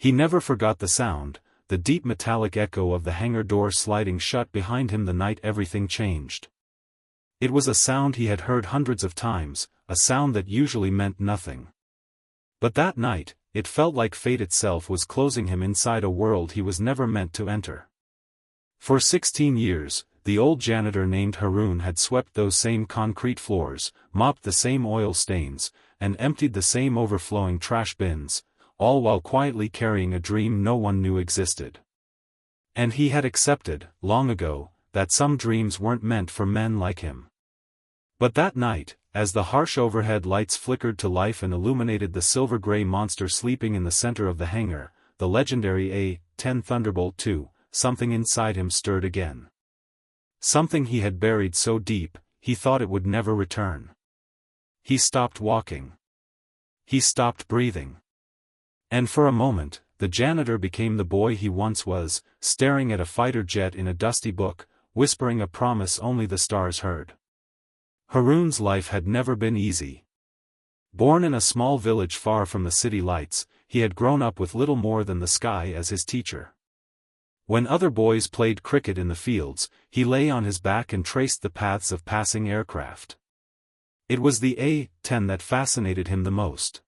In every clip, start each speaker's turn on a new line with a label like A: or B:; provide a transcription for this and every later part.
A: He never forgot the sound, the deep metallic echo of the hangar door sliding shut behind him the night everything changed. It was a sound he had heard hundreds of times, a sound that usually meant nothing. But that night, it felt like fate itself was closing him inside a world he was never meant to enter. For 16 years, the old janitor named Haroon had swept those same concrete floors, mopped the same oil stains, and emptied the same overflowing trash bins, all while quietly carrying a dream no one knew existed. And he had accepted, long ago, that some dreams weren't meant for men like him. But that night, as the harsh overhead lights flickered to life and illuminated the silver-gray monster sleeping in the center of the hangar, the legendary A-10 Thunderbolt II, something inside him stirred again. Something he had buried so deep, he thought it would never return. He stopped walking. He stopped breathing. And for a moment, the janitor became the boy he once was, staring at a fighter jet in a dusty book, whispering a promise only the stars heard. Haroon's life had never been easy. Born in a small village far from the city lights, he had grown up with little more than the sky as his teacher. When other boys played cricket in the fields, he lay on his back and traced the paths of passing aircraft. It was the A-10 that fascinated him the most.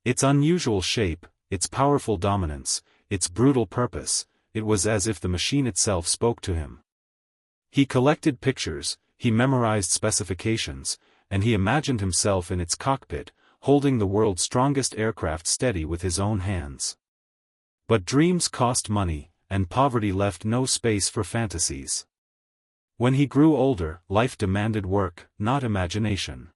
A: Its unusual shape, its powerful dominance, its brutal purpose, it was as if the machine itself spoke to him. He collected pictures, he memorized specifications, and he imagined himself in its cockpit, holding the world's strongest aircraft steady with his own hands. But dreams cost money, and poverty left no space for fantasies. When he grew older, life demanded work, not imagination.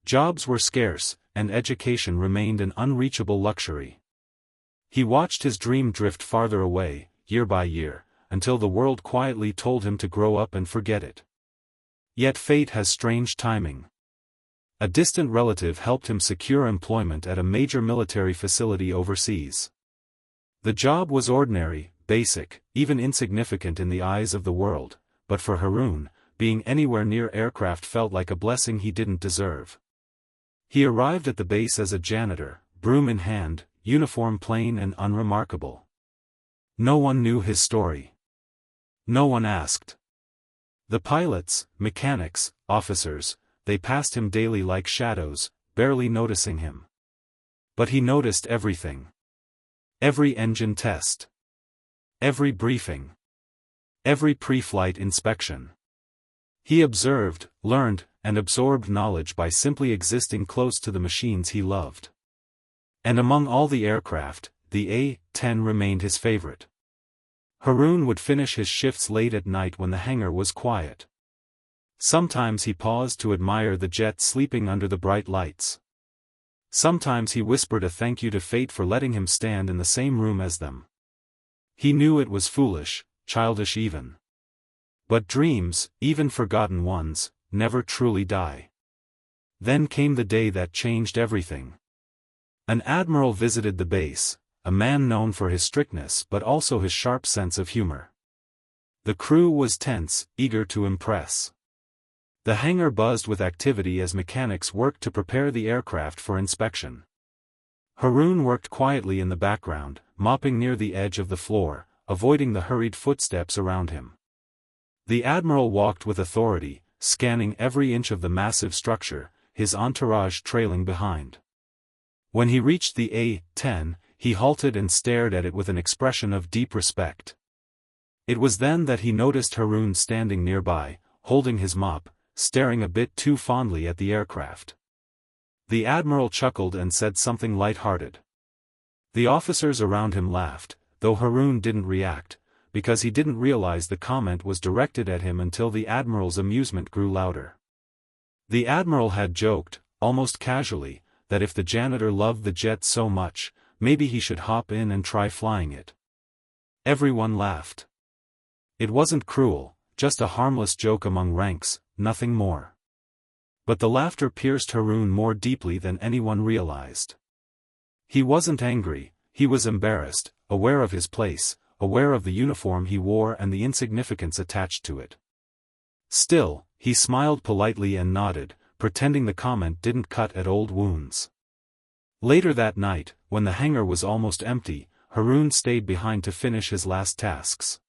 A: Jobs were scarce, and education remained an unreachable luxury. He watched his dream drift farther away, year by year, until the world quietly told him to grow up and forget it. Yet fate has strange timing. A distant relative helped him secure employment at a major military facility overseas. The job was ordinary, basic, even insignificant in the eyes of the world, but for Haroon, being anywhere near aircraft felt like a blessing he didn't deserve. He arrived at the base as a janitor, broom in hand, uniform plain and unremarkable. No one knew his story. No one asked. The pilots, mechanics, officers, they passed him daily like shadows, barely noticing him. But he noticed everything. Every engine test. Every briefing. Every pre-flight inspection. He observed, learned, and absorbed knowledge by simply existing close to the machines he loved. And among all the aircraft, the A-10 remained his favorite. Haroon would finish his shifts late at night when the hangar was quiet. Sometimes he paused to admire the jet sleeping under the bright lights. Sometimes he whispered a thank you to fate for letting him stand in the same room as them. He knew it was foolish, childish even. But dreams, even forgotten ones, never truly die. Then came the day that changed everything. An admiral visited the base, a man known for his strictness but also his sharp sense of humor. The crew was tense, eager to impress. The hangar buzzed with activity as mechanics worked to prepare the aircraft for inspection. Haroon worked quietly in the background, mopping near the edge of the floor, avoiding the hurried footsteps around him. The admiral walked with authority, scanning every inch of the massive structure, his entourage trailing behind. When he reached the A-10, he halted and stared at it with an expression of deep respect. It was then that he noticed Haroon standing nearby, holding his mop, staring a bit too fondly at the aircraft. The admiral chuckled and said something light-hearted. The officers around him laughed, though Haroon didn't react, because he didn't realize the comment was directed at him until the admiral's amusement grew louder. The admiral had joked, almost casually, that if the janitor loved the jet so much, maybe he should hop in and try flying it. Everyone laughed. It wasn't cruel, just a harmless joke among ranks, nothing more. But the laughter pierced Haroon more deeply than anyone realized. He wasn't angry, he was embarrassed, aware of his place, aware of the uniform he wore and the insignificance attached to it. Still, he smiled politely and nodded, pretending the comment didn't cut at old wounds. Later that night, when the hangar was almost empty, Haroon stayed behind to finish his last tasks.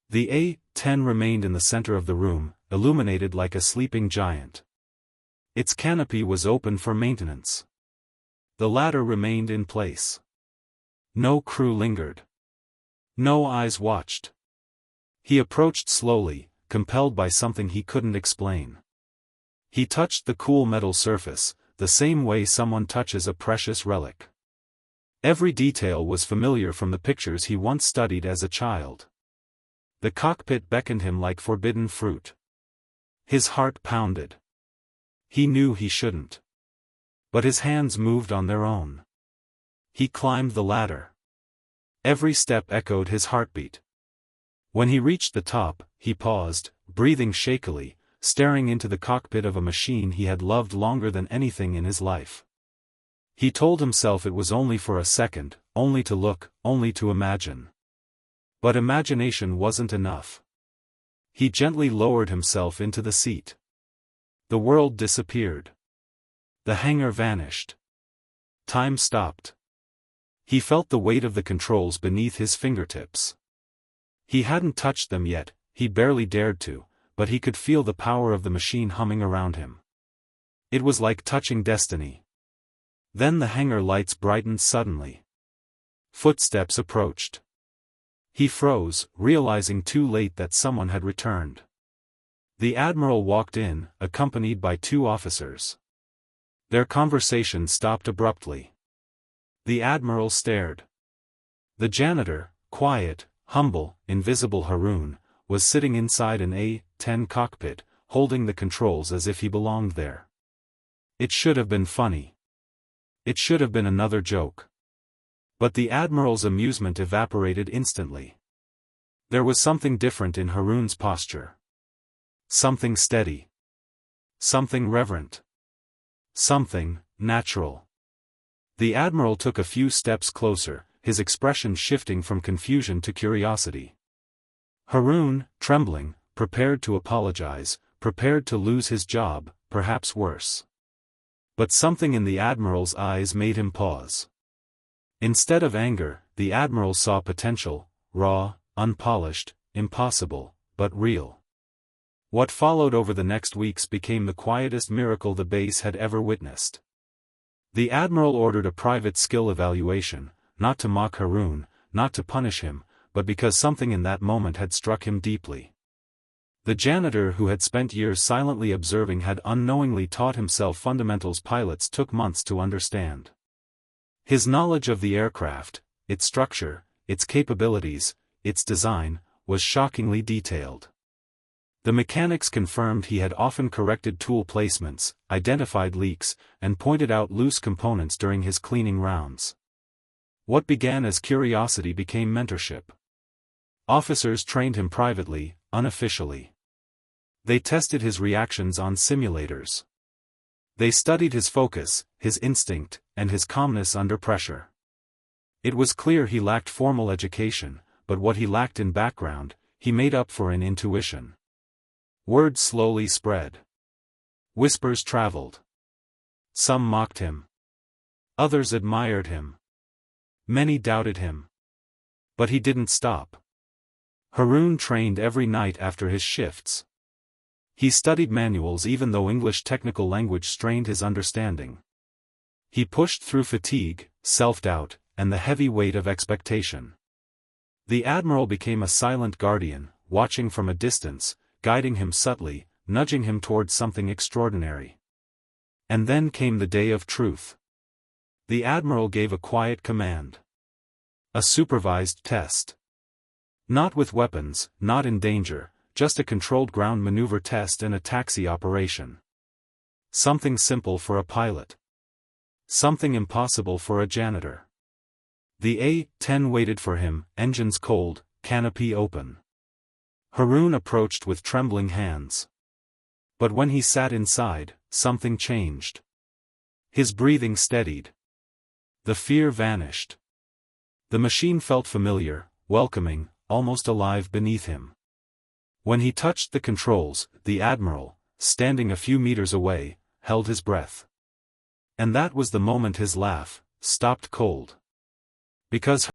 A: The A-10 remained in the center of the room, illuminated like a sleeping giant. Its canopy was open for maintenance. The ladder remained in place. No crew lingered. No eyes watched. He approached slowly, compelled by something he couldn't explain. He touched the cool metal surface, the same way someone touches a precious relic. Every detail was familiar from the pictures he once studied as a child. The cockpit beckoned him like forbidden fruit. His heart pounded. He knew he shouldn't. But his hands moved on their own. He climbed the ladder. Every step echoed his heartbeat. When he reached the top, he paused, breathing shakily, staring into the cockpit of a machine he had loved longer than anything in his life. He told himself it was only for a second, only to look, only to imagine. But imagination wasn't enough. He gently lowered himself into the seat. The world disappeared. The hangar vanished. Time stopped. He felt the weight of the controls beneath his fingertips. He hadn't touched them yet, he barely dared to, but he could feel the power of the machine humming around him. It was like touching destiny. Then the hangar lights brightened suddenly. Footsteps approached. He froze, realizing too late that someone had returned. The Admiral walked in, accompanied by two officers. Their conversation stopped abruptly. The Admiral stared. The janitor, quiet, humble, invisible Haroon, was sitting inside an A-10 cockpit, holding the controls as if he belonged there. It should have been funny. It should have been another joke. But the Admiral's amusement evaporated instantly. There was something different in Haroon's posture. Something steady. Something reverent. Something natural. The Admiral took a few steps closer, his expression shifting from confusion to curiosity. Haroon, trembling, prepared to apologize, prepared to lose his job, perhaps worse. But something in the Admiral's eyes made him pause. Instead of anger, the Admiral saw potential, raw, unpolished, impossible, but real. What followed over the next weeks became the quietest miracle the base had ever witnessed. The Admiral ordered a private skill evaluation, not to mock Haroon, not to punish him, but because something in that moment had struck him deeply. The janitor who had spent years silently observing had unknowingly taught himself fundamentals pilots took months to understand. His knowledge of the aircraft, its structure, its capabilities, its design, was shockingly detailed. The mechanics confirmed he had often corrected tool placements, identified leaks, and pointed out loose components during his cleaning rounds. What began as curiosity became mentorship. Officers trained him privately, unofficially. They tested his reactions on simulators. They studied his focus, his instinct, and his calmness under pressure. It was clear he lacked formal education, but what he lacked in background, he made up for in intuition. Word slowly spread. Whispers traveled. Some mocked him. Others admired him. Many doubted him. But he didn't stop. Haroon trained every night after his shifts. He studied manuals even though English technical language strained his understanding. He pushed through fatigue, self-doubt, and the heavy weight of expectation. The Admiral became a silent guardian, watching from a distance, guiding him subtly, nudging him towards something extraordinary. And then came the day of truth. The Admiral gave a quiet command. A supervised test. Not with weapons, not in danger, just a controlled ground maneuver test and a taxi operation. Something simple for a pilot. Something impossible for a janitor. The A-10 waited for him, engines cold, canopy open. Haroon approached with trembling hands. But when he sat inside, something changed. His breathing steadied. The fear vanished. The machine felt familiar, welcoming, almost alive beneath him. When he touched the controls, the Admiral, standing a few meters away, held his breath. And that was the moment his laugh stopped cold. Because